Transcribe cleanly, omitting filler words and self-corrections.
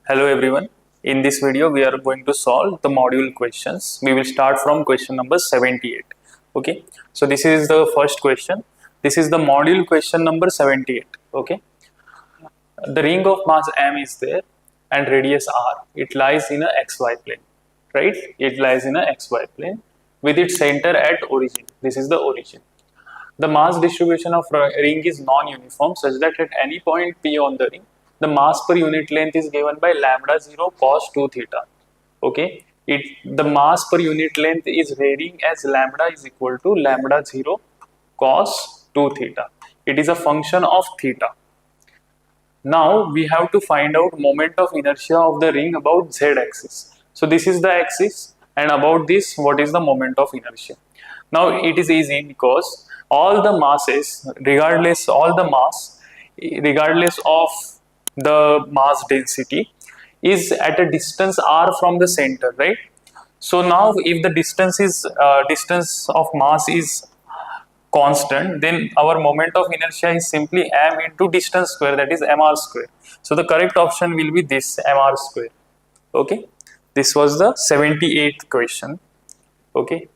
Hello everyone. In this video, we are going to solve the module questions. We will start from question number 78. Okay. So this is the first question. This is the module question number 78. Okay. The ring of mass m is there and radius r. It lies in a xy plane. Right? It lies in a xy plane with its center at origin. This is the origin. The mass distribution of ring is non-uniform such that at any point P on the ring, the mass per unit length is given by lambda 0 cos 2 theta. Okay, the mass per unit length is varying as lambda is equal to lambda 0 cos 2 theta. It is a function of theta. Now we have to find out moment of inertia of the ring about z axis. So this is the axis, and about this what is the moment of inertia. Now it is easy because all the masses, regardless of the mass density, is at a distance r from the center, right? So now if the distance of mass is constant, then our moment of inertia is simply m into distance square, that is mr square. So the correct option will be this, mr square. Okay, this was the 78th question. Okay,